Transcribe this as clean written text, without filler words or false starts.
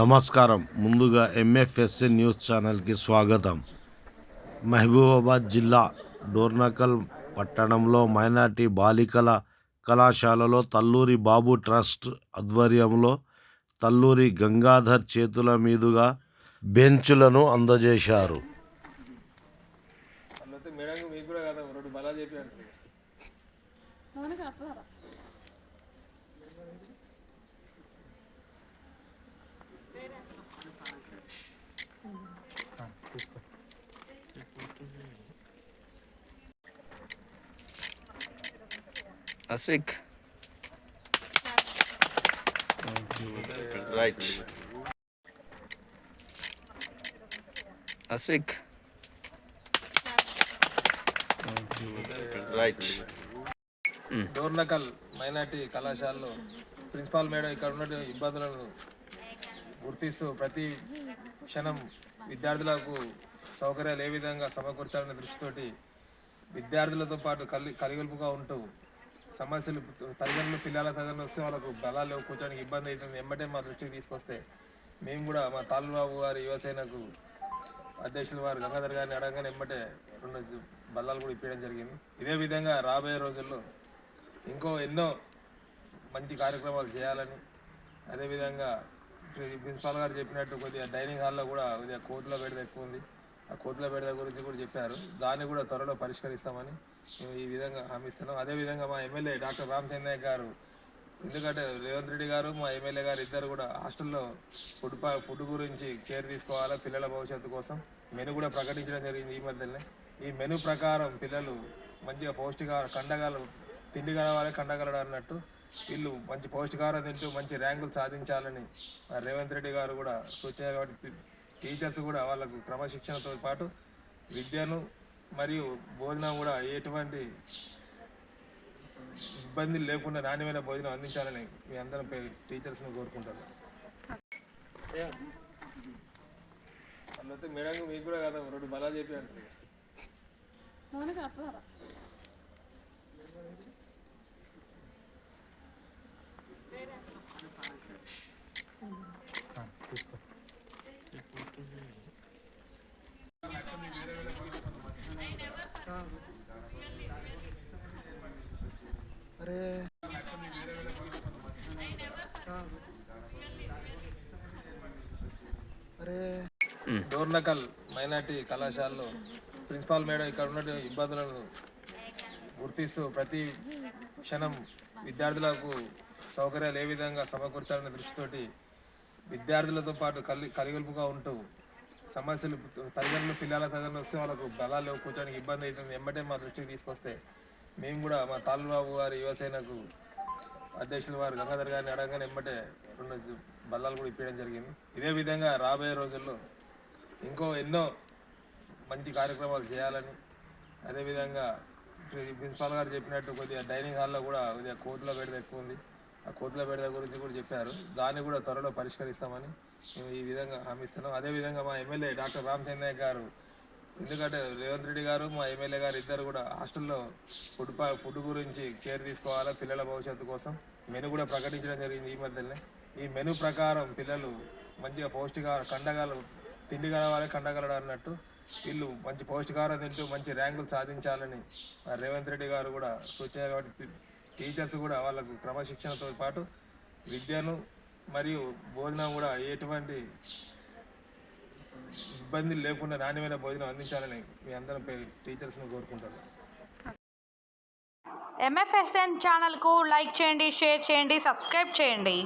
నమస్కారం. ముందుగా ఎంఎఫ్ఎస్సి న్యూస్ ఛానల్కి స్వాగతం. మహబూబాబాద్ జిల్లా డోర్నకల్ పట్టణంలో మైనార్టీ బాలికల కళాశాలలో తల్లూరి బాబు ట్రస్ట్ ఆధ్వర్యంలో తల్లూరి గంగాధర్ చేతుల మీదుగా బెంచులను అందజేశారు. Aswik. Right. Aswik. Right. Dornakal minority కళాశాలలో ప్రిన్సిపాల్ మేడం ఇక్కడ ఉన్న ఇబ్బందులను గుర్తిస్తూ ప్రతి క్షణం విద్యార్థులకు సౌకర్యాలు ఏ విధంగా సమకూర్చాలనే దృష్టితోటి విద్యార్థులతో పాటు కలిగలుపుగా ఉంటూ సమస్యలు పిల్లల తల్లిదండ్రులు వస్తే వాళ్ళకు బలాలు కూర్చోడానికి ఇబ్బంది అవుతుంది వెంబటే మా దృష్టికి తీసుకొస్తే మేము కూడా మా తాళ్ళబాబు గారి యువసేనకు అధ్యక్షులు వారు గంగాధర్ గారిని అడగగానే వెంబటే 2 బల్లాలు కూడా ఇప్పించడం జరిగింది. ఇదే విధంగా రాబోయే రోజుల్లో ఇంకో ఎన్నో మంచి కార్యక్రమాలు చేయాలని, అదేవిధంగా ప్రిన్సిపాల్ గారు చెప్పినట్టు కొద్దిగా డైనింగ్ హాల్లో కూడా కొద్దిగా కోతుల బెడద ఎక్కువ ఉంది, ఆ కోతుల బెడద గురించి కూడా చెప్పారు. దాన్ని కూడా త్వరలో పరిష్కరిస్తామని మేము ఈ విధంగా హామీ ఇస్తున్నాం. అదేవిధంగా మా ఎమ్మెల్యే డాక్టర్ రామచంద్ర నాయక్ గారు, ఎందుకంటే రేవంత్ రెడ్డి గారు మా ఎమ్మెల్యే గారు ఇద్దరు కూడా హాస్టల్లో ఫుడ్ గురించి కేర్ తీసుకోవాలా, పిల్లల భవిష్యత్తు కోసం మెను కూడా ప్రకటించడం జరిగింది ఈ మధ్యనే. ఈ మెను ప్రకారం పిల్లలు మంచిగా కండగాలు తిండి కలవాలి, కండగలడు అన్నట్టు వీళ్ళు మంచి పౌష్టికాహారం తింటూ మంచి ర్యాంకులు సాధించాలని రేవంత్ రెడ్డి గారు కూడా సూచన. కాబట్టి టీచర్స్ కూడా వాళ్ళకు క్రమశిక్షణతో పాటు విద్యను మరియు భోజనం కూడా ఎటువంటి ఇబ్బంది లేకుండా నాణ్యమైన భోజనం అందించాలని మీ అందరం టీచర్స్ని కోరుకుంటాను. అందులో మేడం మీకు కూడా కదా 2 బలాలు చెప్పి అంటారు. డోర్నకల్ మైనార్టీ కళాశాలలో ప్రిన్సిపాల్ మేడం ఇక్కడ ఉన్న ఇబ్బందులను గుర్తిస్తూ ప్రతి క్షణం విద్యార్థులకు సౌకర్యాలు ఏ విధంగా సమకూర్చాలనే దృష్టితోటి విద్యార్థులతో పాటు కలిగలుపుగా ఉంటూ సమస్యలు పిల్లల తల్లిదండ్రులు వస్తే వాళ్ళకు బలాలు కూర్చోడానికి ఇబ్బంది అవుతుంది వెంబటే మా దృష్టికి తీసుకొస్తే మేము కూడా మా తాళ్ళబాబు గారి యువసేనకు అధ్యక్షులు వారు గంగాధర్ గారిని అడగగానే వెంబటే 2 బల్లాలు కూడా ఇప్పించడం జరిగింది. ఇదే విధంగా రాబోయే రోజుల్లో ఇంకో ఎన్నో మంచి కార్యక్రమాలు చేయాలని, అదేవిధంగా ప్రిన్సిపాల్ గారు చెప్పినట్టు కొద్దిగా డైనింగ్ హాల్లో కూడా కొద్దిగా కోతుల బెడద ఎక్కువ ఉంది, ఆ కోతుల బెడద గురించి కూడా చెప్పారు. దాన్ని కూడా త్వరలో పరిష్కరిస్తామని మేము ఈ విధంగా హామీ ఇస్తున్నాం. అదేవిధంగా మా ఎమ్మెల్యే డాక్టర్ రామచంద్ర నాయక్ గారు, ఎందుకంటే రేవంత్ రెడ్డి గారు మా ఎమ్మెల్యే గారు ఇద్దరు కూడా హాస్టల్లో ఫుడ్ గురించి కేర్ తీసుకోవాలా, పిల్లల భవిష్యత్తు కోసం మెను కూడా ప్రకటించడం జరిగింది ఈ మధ్యనే. ఈ మెను ప్రకారం పిల్లలు మంచిగా తిండి కలవాలి, కండగలడు అన్నట్టు వీళ్ళు మంచి పౌష్టికాహారం తింటూ మంచి ర్యాంకులు సాధించాలని రేవంత్ రెడ్డి గారు కూడా సూచన. కాబట్టి టీచర్స్ కూడా వాళ్ళకు క్రమశిక్షణతో పాటు విద్యను మరియు భోజనం కూడా ఎటువంటి ఇబ్బంది లేకుండా నాణ్యమైన భోజనం అందించాలని మీ అందరం టీచర్స్ని కోరుకుంటాను. ఎంఎఫ్ఎస్ఎన్ ఛానల్కు లైక్ చేయండి, షేర్ చేయండి, సబ్స్క్రైబ్ చేయండి.